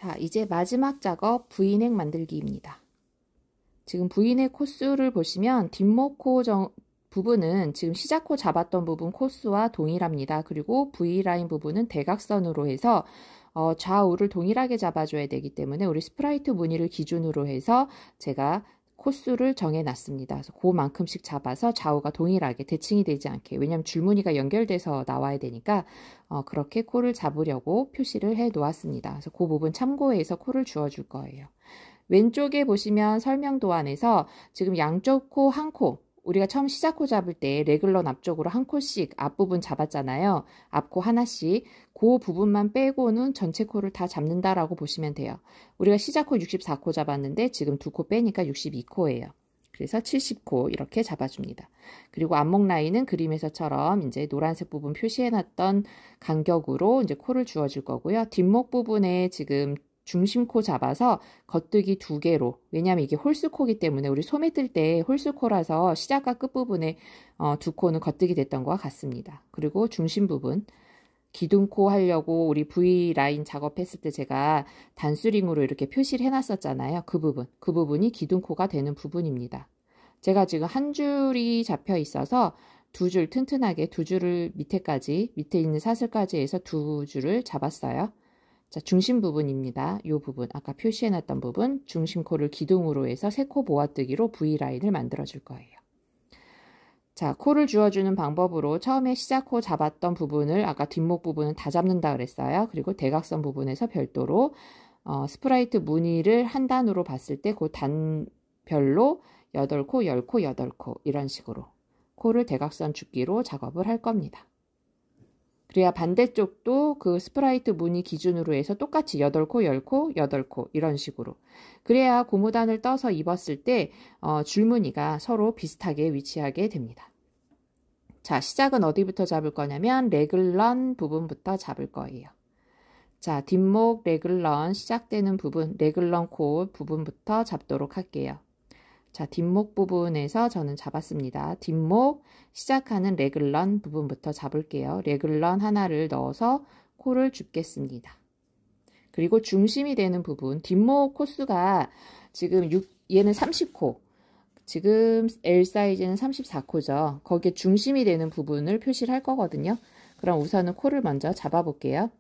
자, 이제 마지막 작업 V넥 만들기입니다. 지금 V넥 코스를 보시면 뒷목 코 부분은 지금 시작 코 잡았던 부분 코스와 동일합니다. 그리고 V라인 부분은 대각선으로 해서 좌우를 동일하게 잡아줘야 되기 때문에 우리 스프라이트 무늬를 기준으로 해서 제가 코스를 정해놨습니다. 그래서 그만큼씩 잡아서 좌우가 동일하게 대칭이 되지 않게, 왜냐하면 줄무늬가 연결돼서 나와야 되니까 그렇게 코를 잡으려고 표시를 해 놓았습니다. 그래서 그 부분 참고해서 코를 주어줄 거예요. 왼쪽에 보시면 설명 도안에서 지금 양쪽 코 한 코, 우리가 처음 시작 코 잡을 때 레글런 앞쪽으로 한 코씩 앞부분 잡았잖아요. 앞코 하나씩. 그 부분만 빼고는 전체 코를 다 잡는다라고 보시면 돼요. 우리가 시작 코 64코 잡았는데 지금 두 코 빼니까 62코예요. 그래서 70코 이렇게 잡아줍니다. 그리고 앞목 라인은 그림에서처럼 이제 노란색 부분 표시해놨던 간격으로 이제 코를 주어줄 거고요. 뒷목 부분에 지금 중심코 잡아서 겉뜨기 2개로, 왜냐하면 이게 홀수코기 때문에 우리 소매 뜰 때 홀수코라서 시작과 끝부분에 두 코는 겉뜨기 됐던 것과 같습니다. 그리고 중심 부분, 기둥코 하려고 우리 V라인 작업했을 때 제가 단수링으로 이렇게 표시를 해놨었잖아요. 그 부분이 기둥코가 되는 부분입니다. 제가 지금 한 줄이 잡혀 있어서 두 줄 튼튼하게 두 줄을 밑에 있는 사슬까지 해서 두 줄을 잡았어요. 자, 중심 부분입니다. 이 부분, 아까 표시해놨던 부분, 중심코를 기둥으로 해서 세 코 모아뜨기로 V라인을 만들어 줄 거예요. 자, 코를 주어주는 방법으로 처음에 시작 코 잡았던 부분을 아까 뒷목 부분은 다 잡는다 그랬어요. 그리고 대각선 부분에서 별도로 스프라이트 무늬를 한 단으로 봤을 때 그 단별로 8코, 10코, 8코 이런 식으로 코를 대각선 줍기로 작업을 할 겁니다. 그래야 반대쪽도 그 스프라이트 무늬 기준으로 해서 똑같이 8코, 10코, 8코 이런 식으로. 그래야 고무단을 떠서 입었을 때 줄무늬가 서로 비슷하게 위치하게 됩니다. 자, 시작은 어디부터 잡을 거냐면 레글런 부분부터 잡을 거예요. 자, 뒷목 레글런 시작되는 부분, 레글런 코 부분부터 잡도록 할게요. 자, 뒷목 부분에서 저는 잡았습니다. 뒷목 시작하는 레글런 부분부터 잡을게요. 레글런 하나를 넣어서 코를 줍겠습니다. 그리고 중심이 되는 부분, 뒷목 코수가 지금 얘는 30코, 지금 L 사이즈는 34코죠. 거기에 중심이 되는 부분을 표시를 할 거거든요. 그럼 우선은 코를 먼저 잡아볼게요.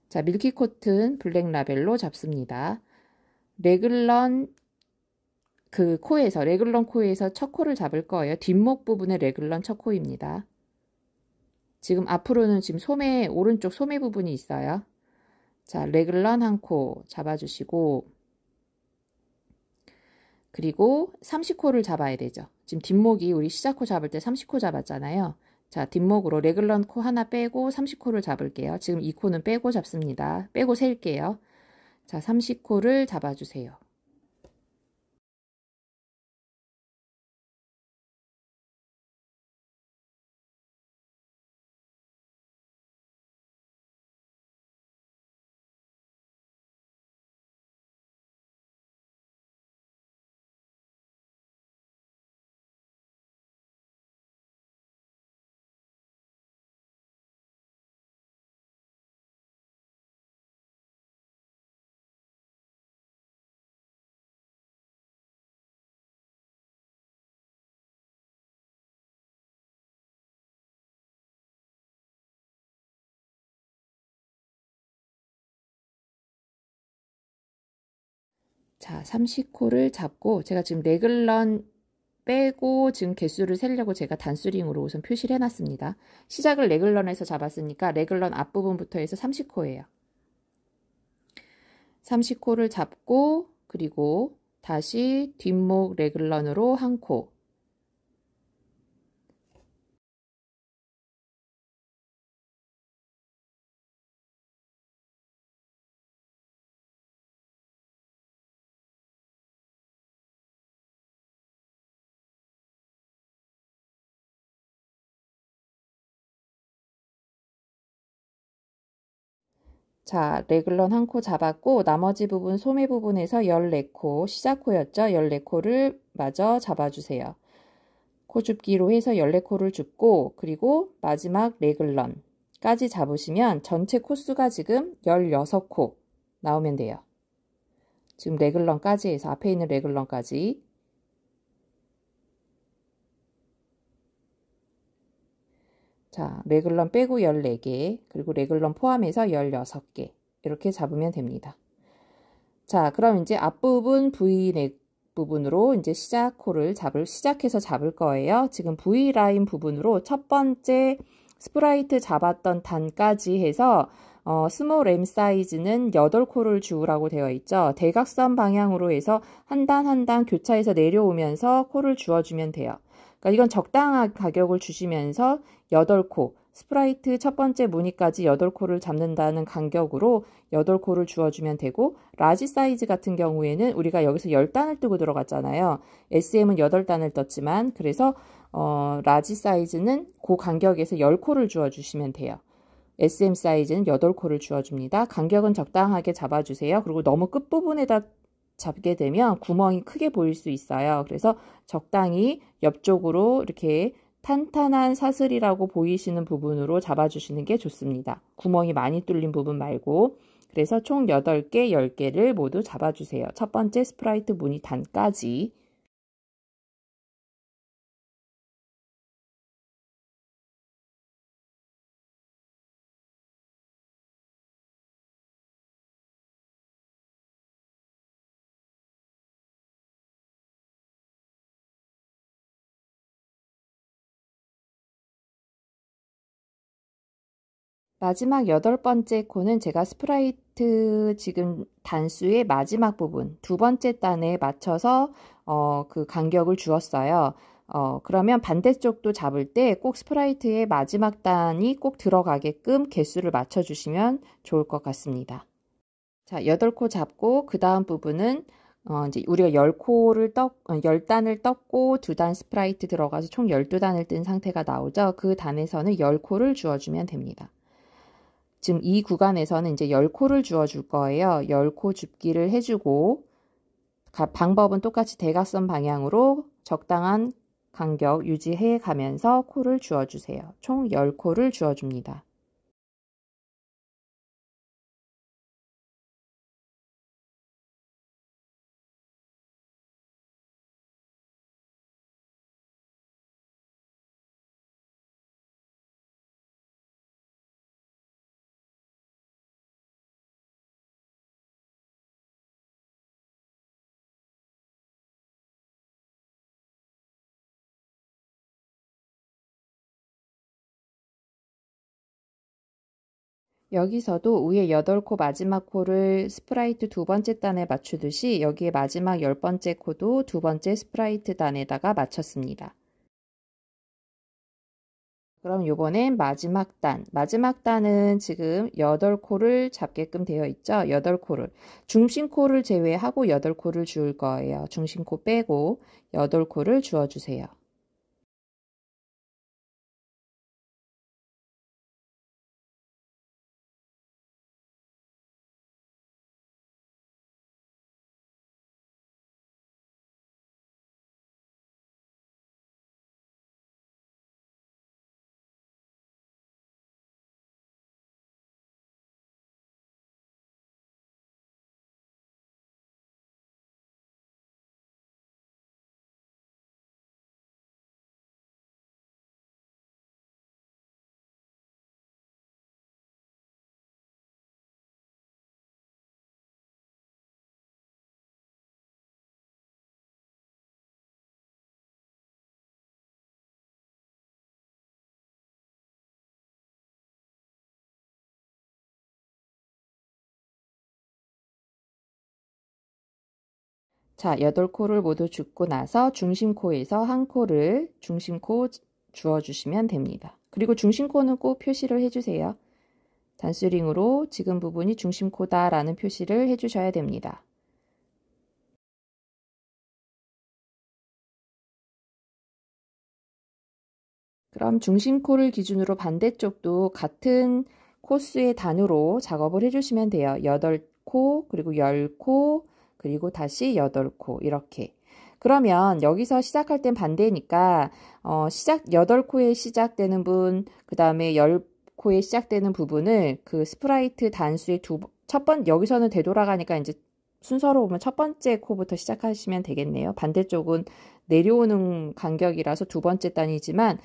자, 밀키 코튼 블랙 라벨로 잡습니다. 레글런 레글런 코에서 첫 코를 잡을 거예요. 뒷목 부분의 레글런 첫 코입니다. 지금 앞으로는 지금 오른쪽 소매 부분이 있어요. 자, 레글런 한 코 잡아주시고, 그리고 30코를 잡아야 되죠. 지금 뒷목이 우리 시작 코 잡을 때 30코 잡았잖아요. 자, 뒷목으로 레글런 코 하나 빼고 30코를 잡을게요. 지금 이 코는 빼고 잡습니다. 빼고 셀게요. 자, 30코를 잡아주세요. 자, 30코를 잡고 제가 지금 레글런 빼고 지금 개수를 세려고 제가 단수링으로 우선 표시를 해놨습니다. 시작을 레글런에서 잡았으니까 레글런 앞부분부터 해서 30코예요. 30코를 잡고 그리고 다시 뒷목 레글런으로 한 코. 자, 레글런 한 코 잡았고 나머지 부분 소매 부분에서 14코, 시작 코였죠? 14코를 마저 잡아주세요. 코 줍기로 해서 14코를 줍고 그리고 마지막 레글런까지 잡으시면 전체 코수가 지금 16코 나오면 돼요. 지금 레글런까지 해서 앞에 있는 레글런까지. 자, 레글런 빼고 14개, 그리고 레글런 포함해서 16개. 이렇게 잡으면 됩니다. 자, 그럼 이제 앞부분 V넥 부분으로 이제 시작해서 잡을 거예요. 지금 V라인 부분으로 첫 번째 스프라이트 잡았던 단까지 해서 스몰 M 사이즈는 8코를 주우라고 되어 있죠. 대각선 방향으로 해서 한 단 한 단 교차해서 내려오면서 코를 주어주면 돼요. 그러니까 이건 적당한 가격을 주시면서 8코, 스프라이트 첫 번째 무늬까지 8코를 잡는다는 간격으로 8코를 주어주면 되고, 라지 사이즈 같은 경우에는 우리가 여기서 10단을 뜨고 들어갔잖아요. SM은 8단을 떴지만, 그래서 라지 사이즈는 그 간격에서 10코를 주어주시면 돼요. SM 사이즈는 8코를 주어줍니다. 간격은 적당하게 잡아주세요. 그리고 너무 끝부분에다 잡게 되면 구멍이 크게 보일 수 있어요. 그래서 적당히 옆쪽으로 이렇게 탄탄한 사슬이라고 보이시는 부분으로 잡아주시는 게 좋습니다. 구멍이 많이 뚫린 부분 말고. 그래서 총 8개, 10개를 모두 잡아주세요. 첫 번째 스프라이트 무늬 단까지. 마지막 8번째 코는 제가 스프라이트 지금 단수의 마지막 부분, 두 번째 단에 맞춰서 그 간격을 주었어요. 그러면 반대쪽도 잡을 때 꼭 스프라이트의 마지막 단이 꼭 들어가게끔 개수를 맞춰주시면 좋을 것 같습니다. 자, 8코 잡고 그 다음 부분은 이제 우리가 10단을 떴고 2단 스프라이트 들어가서 총 12단을 뜬 상태가 나오죠. 그 단에서는 10코를 주어주면 됩니다. 지금 이 구간에서는 이제 10코를 주어줄 거예요. 10코 줍기를 해주고, 방법은 똑같이 대각선 방향으로 적당한 간격 유지해 가면서 코를 주어주세요. 총 10코를 주어줍니다. 여기서도 위에 8코 마지막 코를 스프라이트 두 번째 단에 맞추듯이 여기에 마지막 10번째 코도 두 번째 스프라이트 단에다가 맞췄습니다. 그럼 요번엔 마지막 단은 지금 8코를 잡게끔 되어 있죠. 8코를. 중심코를 제외하고 8코를 주울 거예요. 중심코 빼고 8코를 주어주세요. 자, 8코를 모두 줍고 나서 중심코에서 한 코를 중심코 주어주시면 됩니다. 그리고 중심코는 꼭 표시를 해주세요. 단수링으로 지금 부분이 중심코다라는 표시를 해주셔야 됩니다. 그럼 중심코를 기준으로 반대쪽도 같은 코수의 단으로 작업을 해주시면 돼요. 8코, 그리고 10코, 그리고 다시 8코 이렇게. 그러면 여기서 시작할 땐 반대니까 8코에 시작되는 분, 그 다음에 10코에 시작되는 부분을 그 스프라이트 단수의 여기서는 되돌아가니까 이제 순서로 보면 첫 번째 코부터 시작하시면 되겠네요. 반대쪽은 내려오는 간격이라서 두 번째 단이지만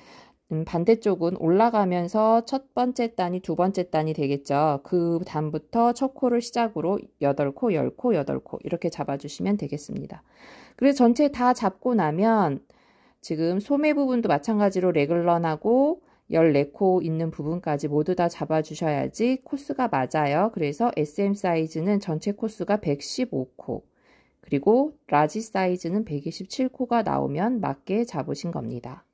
반대쪽은 올라가면서 첫 번째 단이 두 번째 단이 되겠죠. 그 다음부터 첫 코를 시작으로 8코, 10코, 8코 이렇게 잡아주시면 되겠습니다. 그래서 전체 다 잡고 나면 지금 소매 부분도 마찬가지로 레글런하고 14코 있는 부분까지 모두 다 잡아주셔야지 코스가 맞아요. 그래서 SM 사이즈는 전체 코스가 115코, 그리고 라지 사이즈는 127코가 나오면 맞게 잡으신 겁니다.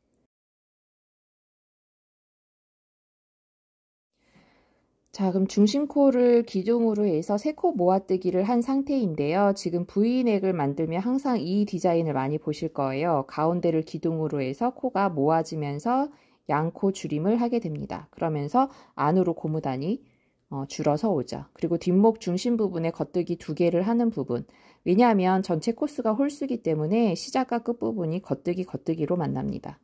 자, 그럼 중심코를 기둥으로 해서 3코 모아뜨기를 한 상태인데요. 지금 V넥을 만들면 항상 이 디자인을 많이 보실 거예요. 가운데를 기둥으로 해서 코가 모아지면서 양코 줄임을 하게 됩니다. 그러면서 안으로 고무단이 줄어서 오죠. 그리고 뒷목 중심 부분에 겉뜨기 2개를 하는 부분. 왜냐하면 전체 코스가 홀수기 때문에 시작과 끝부분이 겉뜨기로 만납니다.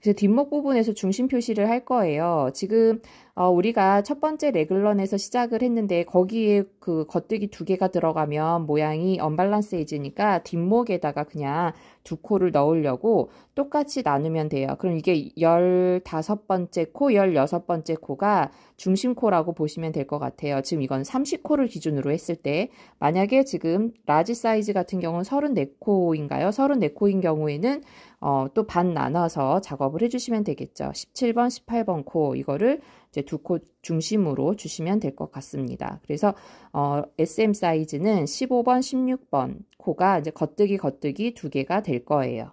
그래서 뒷목 부분에서 중심 표시를 할 거예요. 지금 우리가 첫 번째 레글런에서 시작을 했는데 거기에 그 겉뜨기 2개가 들어가면 모양이 언밸런스해지니까 뒷목에다가 그냥 2코를 넣으려고 똑같이 나누면 돼요. 그럼 이게 15번째 코, 16번째 코가 중심코라고 보시면 될 것 같아요. 지금 이건 30코를 기준으로 했을 때 만약에 지금 라지 사이즈 같은 경우는 34코인가요? 34코인 경우에는 또 반 나눠서 작업을 해주시면 되겠죠. 17번, 18번 코 이거를 이제 2코 중심으로 주시면 될 것 같습니다. 그래서 SM 사이즈는 15번, 16번 코가 이제 겉뜨기 2개가 될 거예요.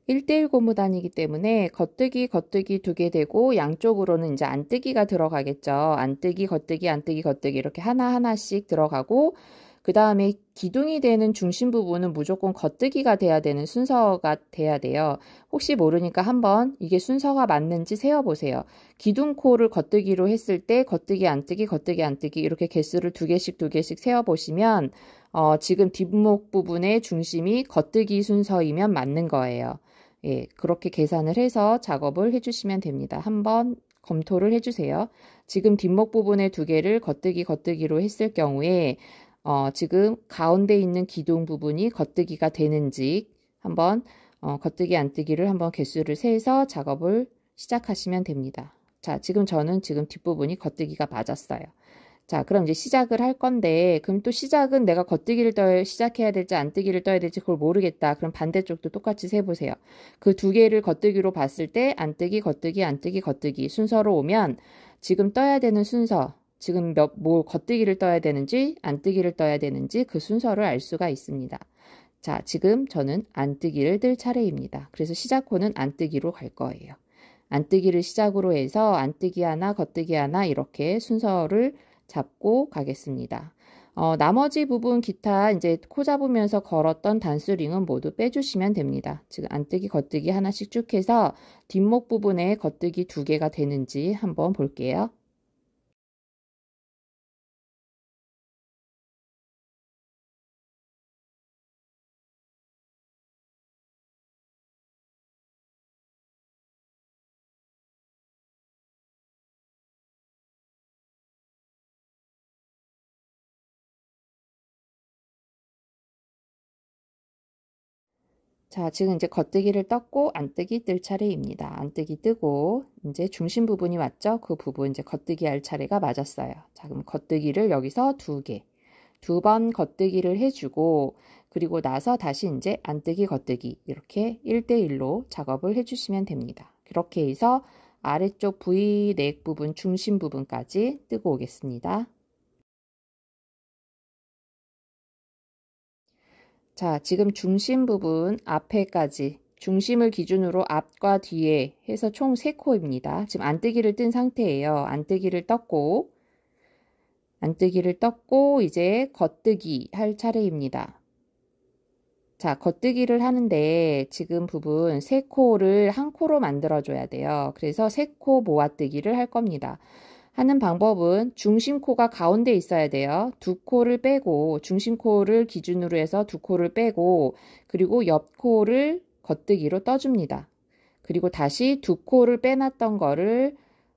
(1대1) 고무단이기 때문에 겉뜨기 2개 되고 양쪽으로는 이제 안뜨기가 들어가겠죠. 안뜨기, 겉뜨기 이렇게 하나하나씩 들어가고 그 다음에 기둥이 되는 중심 부분은 무조건 겉뜨기가 돼야 되는 순서가 돼야 돼요. 혹시 모르니까 한번 이게 순서가 맞는지 세어보세요. 기둥코를 겉뜨기로 했을 때 겉뜨기, 안뜨기 이렇게 개수를 2개씩 세어보시면 지금 뒷목 부분의 중심이 겉뜨기 순서이면 맞는 거예요. 예, 그렇게 계산을 해서 작업을 해주시면 됩니다. 한번 검토를 해주세요. 지금 뒷목 부분의 2개를 겉뜨기로 했을 경우에 지금 가운데 있는 기둥 부분이 겉뜨기가 되는지 한번 겉뜨기 안뜨기를 한번 개수를 세서 작업을 시작하시면 됩니다. 자, 저는 뒷부분이 겉뜨기가 맞았어요. 자, 그럼 이제 시작을 할 건데, 그럼 또 시작은 내가 겉뜨기를 시작해야 될지 안뜨기를 떠야 될지 그걸 모르겠다. 그럼 반대쪽도 똑같이 세보세요. 그 2개를 겉뜨기로 봤을 때 안뜨기, 겉뜨기 순서로 오면 지금 떠야 되는 순서, 지금 겉뜨기를 떠야 되는지 안뜨기를 떠야 되는지 그 순서를 알 수가 있습니다. 자, 지금 저는 안뜨기를 뜰 차례입니다. 그래서 시작코는 안뜨기로 갈 거예요. 안뜨기를 시작으로 해서 안뜨기 하나, 겉뜨기 하나 이렇게 순서를 잡고 가겠습니다. 나머지 부분 기타 이제 코 잡으면서 걸었던 단수링은 모두 빼주시면 됩니다. 지금 안뜨기, 겉뜨기 하나씩 쭉 해서 뒷목 부분에 겉뜨기 2개가 되는지 한번 볼게요. 자, 지금 이제 겉뜨기를 떴고 안뜨기 뜰 차례입니다. 안뜨기 뜨고 이제 중심 부분이 왔죠? 그 부분 이제 겉뜨기 할 차례가 맞았어요. 자, 그럼 겉뜨기를 여기서 2개, 2번 겉뜨기를 해주고 그리고 나서 다시 이제 안뜨기, 겉뜨기 이렇게 1대1로 작업을 해주시면 됩니다. 그렇게 해서 아래쪽 V넥 부분, 중심 부분까지 뜨고 오겠습니다. 자, 지금 중심 부분 앞에까지 중심을 기준으로 앞과 뒤에 해서 총 3코입니다. 지금 안뜨기를 뜬 상태예요. 안뜨기를 떴고 이제 겉뜨기 할 차례입니다. 자, 겉뜨기를 하는데 지금 부분 3코를 1코로 만들어줘야 돼요. 그래서 3코 모아뜨기를 할 겁니다. 하는 방법은 중심코가 가운데 있어야 돼요. 두 코를 빼고 중심코를 기준으로 해서 두 코를 빼고 그리고 옆 코를 겉뜨기로 떠줍니다. 그리고 다시 두 코를 빼놨던 거를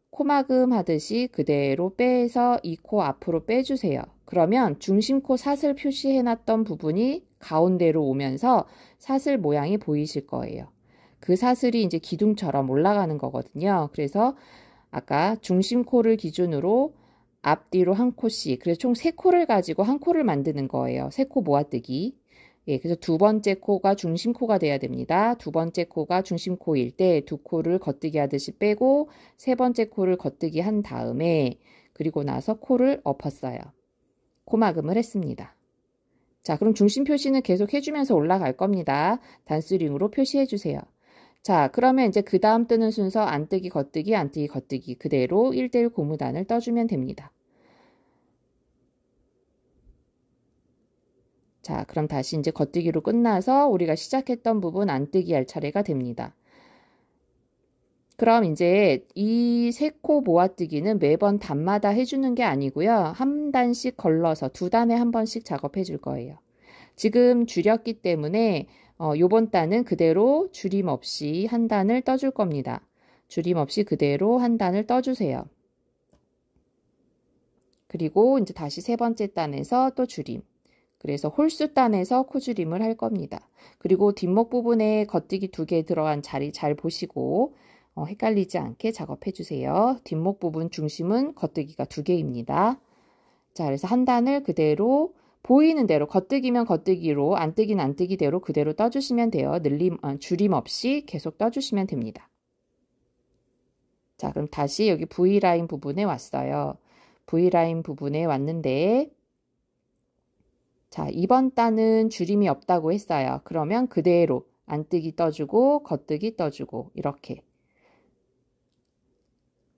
코막음 하듯이 그대로 빼서 이 코 앞으로 빼주세요. 그러면 중심코 사슬 표시해놨던 부분이 가운데로 오면서 사슬 모양이 보이실 거예요. 그 사슬이 이제 기둥처럼 올라가는 거거든요. 그래서 아까 중심코를 기준으로 앞뒤로 한 코씩, 그래서 총 3코를 가지고 한 코를 만드는 거예요. 3코 모아뜨기. 예, 그래서 두 번째 코가 중심코가 돼야 됩니다. 두 번째 코가 중심코일 때 두 코를 겉뜨기 하듯이 빼고 세 번째 코를 겉뜨기 한 다음에 그리고 나서 코를 엎었어요. 코막음을 했습니다. 자, 그럼 중심 표시는 계속 해주면서 올라갈 겁니다. 단수링으로 표시해 주세요. 자, 그러면 이제 그 다음 뜨는 순서 안뜨기, 겉뜨기, 안뜨기, 겉뜨기 그대로 1대1 고무단을 떠주면 됩니다. 자, 그럼 다시 이제 겉뜨기로 끝나서 우리가 시작했던 부분 안뜨기 할 차례가 됩니다. 그럼 이제 이 3코 모아뜨기는 매번 단마다 해주는 게 아니고요. 한 단씩 걸러서 2단에 한 번씩 작업해 줄 거예요. 지금 줄였기 때문에 요번 단은 그대로 줄임 없이 한 단을 떠줄 겁니다. 줄임 없이 그대로 한 단을 떠주세요. 그리고 이제 다시 세 번째 단에서 또 줄임. 그래서 홀수 단에서 코줄임을 할 겁니다. 그리고 뒷목 부분에 겉뜨기 2개 들어간 자리 잘 보시고 헷갈리지 않게 작업해 주세요. 뒷목 부분 중심은 겉뜨기가 2개입니다. 자, 그래서 한 단을 그대로 보이는 대로 겉뜨기면 겉뜨기로 안뜨기는 안뜨기대로 그대로 떠주시면 돼요. 줄임 없이 계속 떠주시면 됩니다. 자, 그럼 다시 여기 V라인 부분에 왔어요. V라인 부분에 왔는데 자, 이번 단은 줄임이 없다고 했어요. 그러면 그대로 안뜨기 떠주고 겉뜨기 떠주고 이렇게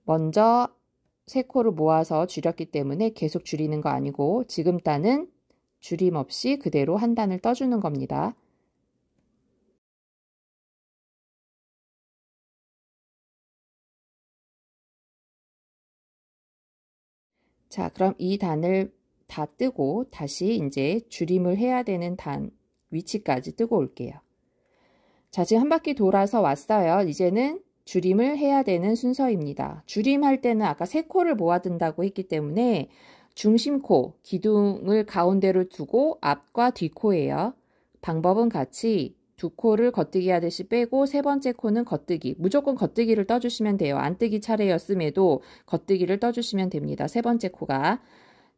먼저 3코를 모아서 줄였기 때문에 계속 줄이는 거 아니고 지금 단은 줄임 없이 그대로 한 단을 떠주는 겁니다. 자, 그럼 이 단을 다 뜨고 다시 이제 줄임을 해야 되는 단 위치까지 뜨고 올게요. 자, 지금 한 바퀴 돌아서 왔어요. 이제는 줄임을 해야 되는 순서입니다. 줄임할 때는 아까 3코를 모아둔다고 했기 때문에 중심코, 기둥을 가운데로 두고 앞과 뒷코예요. 방법은 같이 2코를 겉뜨기 하듯이 빼고 세 번째 코는 겉뜨기. 무조건 겉뜨기를 떠주시면 돼요. 안뜨기 차례였음에도 겉뜨기를 떠주시면 됩니다. 세 번째 코가.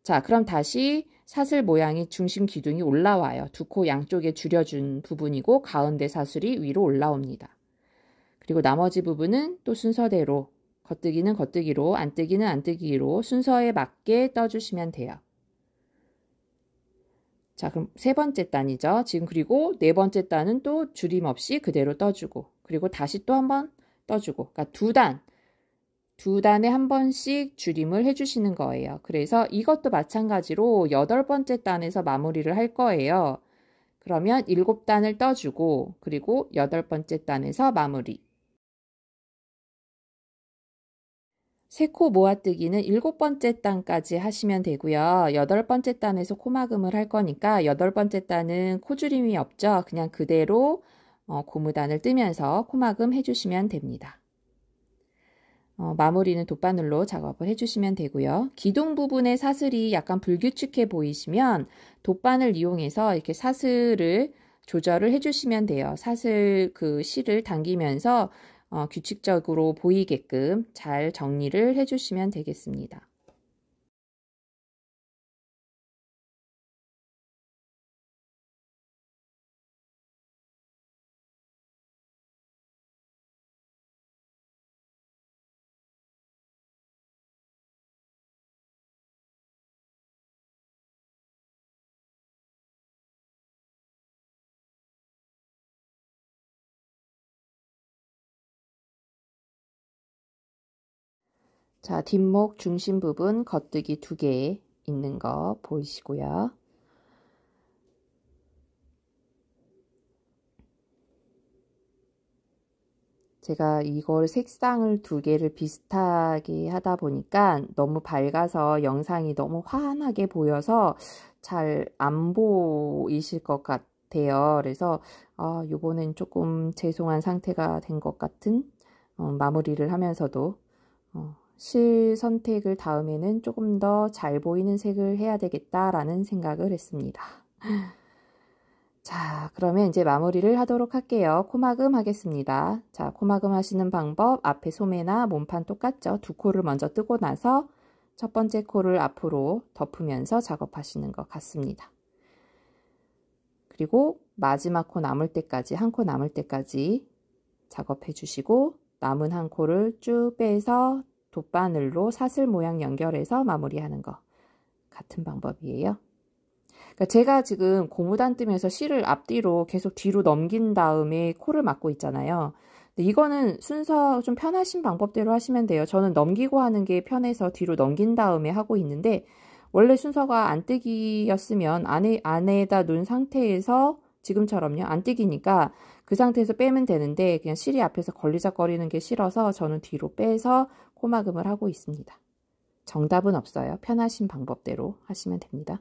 자, 그럼 다시 사슬 모양이 중심 기둥이 올라와요. 2코 양쪽에 줄여준 부분이고 가운데 사슬이 위로 올라옵니다. 그리고 나머지 부분은 또 순서대로 겉뜨기는 겉뜨기로 안뜨기는 안뜨기로 순서에 맞게 떠주시면 돼요. 자, 그럼 세 번째 단이죠. 지금 그리고 네 번째 단은 또 줄임 없이 그대로 떠주고 그리고 다시 또 한 번 떠주고 그러니까 두 단에 한 번씩 줄임을 해주시는 거예요. 그래서 이것도 마찬가지로 8번째 단에서 마무리를 할 거예요. 그러면 7단을 떠주고 그리고 8번째 단에서 마무리. 3코 모아뜨기는 7번째 단까지 하시면 되고요. 8번째 단에서 코막음을 할 거니까 8번째 단은 코줄임이 없죠. 그냥 그대로 고무단을 뜨면서 코막음 해주시면 됩니다. 마무리는 돗바늘로 작업을 해주시면 되고요. 기둥 부분의 사슬이 약간 불규칙해 보이시면 돗바늘 이용해서 이렇게 사슬을 조절을 해주시면 돼요. 사슬 그 실을 당기면서 규칙적으로 보이게끔 잘 정리를 해주시면 되겠습니다. 자, 뒷목 중심 부분 겉뜨기 2개 있는 거 보이시고요. 제가 이걸 색상을 두 개를 비슷하게 하다 보니까 너무 밝아서 영상이 너무 환하게 보여서 잘 안 보이실 것 같아요. 그래서 요번엔 조금 죄송한 상태가 된 것 같은 마무리를 하면서도 실 선택을 다음에는 조금 더 잘 보이는 색을 해야 되겠다라는 생각을 했습니다. 자, 그러면 이제 마무리를 하도록 할게요. 코막음 하겠습니다. 자, 코막음 하시는 방법, 앞에 소매나 몸판 똑같죠? 두 코를 먼저 뜨고 나서 첫 번째 코를 앞으로 덮으면서 작업하시는 것 같습니다. 그리고 마지막 코 남을 때까지, 한 코 남을 때까지 작업해 주시고 남은 한 코를 쭉 빼서 돗바늘로 사슬 모양 연결해서 마무리하는 거 같은 방법이에요. 그러니까 제가 지금 고무단 뜨면서 실을 앞뒤로 계속 뒤로 넘긴 다음에 코를 막고 있잖아요. 근데 이거는 순서 좀 편하신 방법대로 하시면 돼요. 저는 넘기고 하는 게 편해서 뒤로 넘긴 다음에 하고 있는데 원래 순서가 안뜨기였으면 안에다 놓은 상태에서 지금처럼요. 안뜨기니까 그 상태에서 빼면 되는데 그냥 실이 앞에서 걸리적거리는 게 싫어서 저는 뒤로 빼서 코막음을 하고 있습니다. 정답은 없어요. 편하신 방법대로 하시면 됩니다.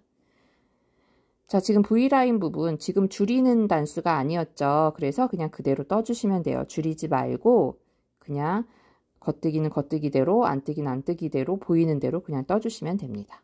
자, 지금 V라인 부분 지금 줄이는 단수가 아니었죠. 그래서 그냥 그대로 떠주시면 돼요. 줄이지 말고 그냥 겉뜨기는 겉뜨기대로 안뜨기는 안뜨기대로 보이는 대로 그냥 떠주시면 됩니다.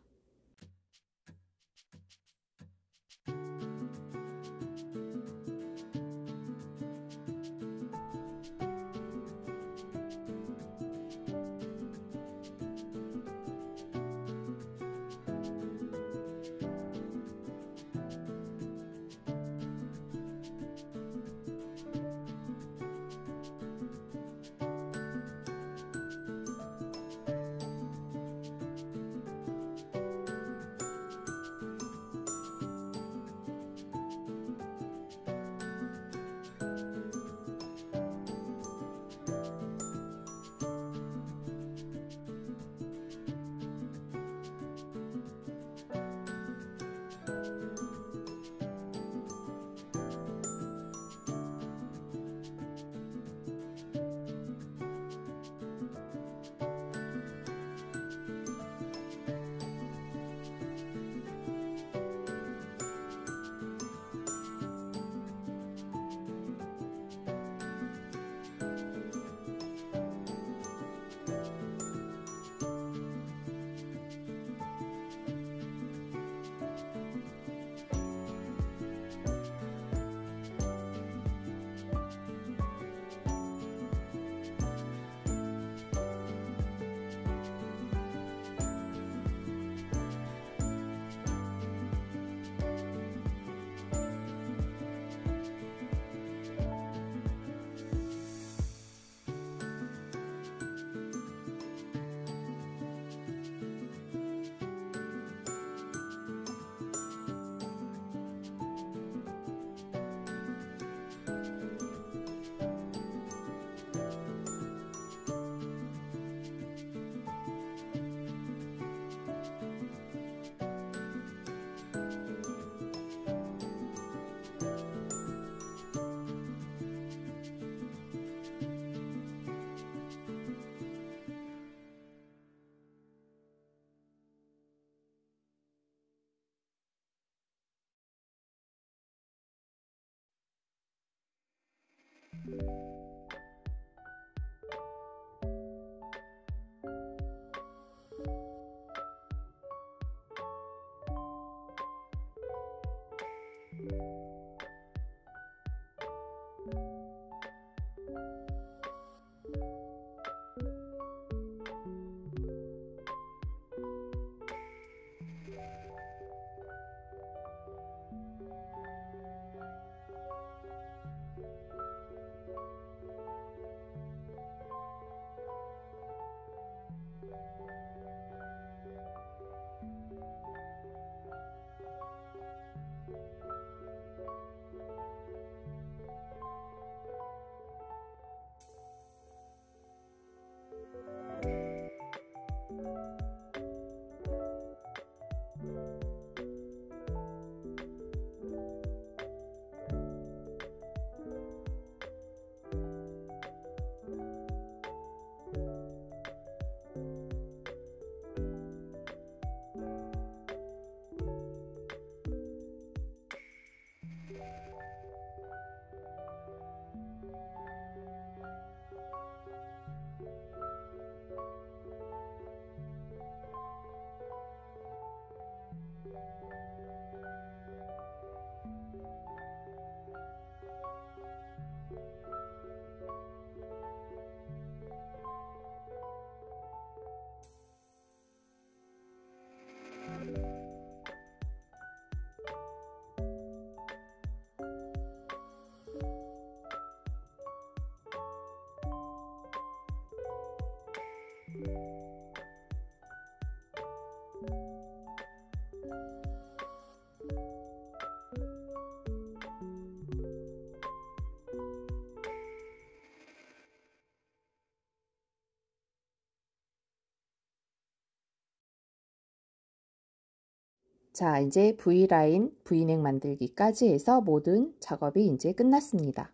자, 이제 V라인, V넥 만들기까지 해서 모든 작업이 이제 끝났습니다.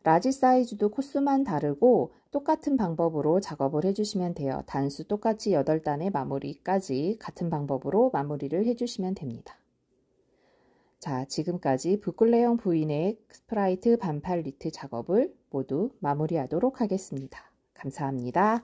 라지 사이즈도 코스만 다르고 똑같은 방법으로 작업을 해주시면 돼요. 단수 똑같이 8단의 마무리까지 같은 방법으로 마무리를 해주시면 됩니다. 자, 지금까지 붓글레형 V넥 스프라이트 반팔 니트 작업을 모두 마무리하도록 하겠습니다. 감사합니다.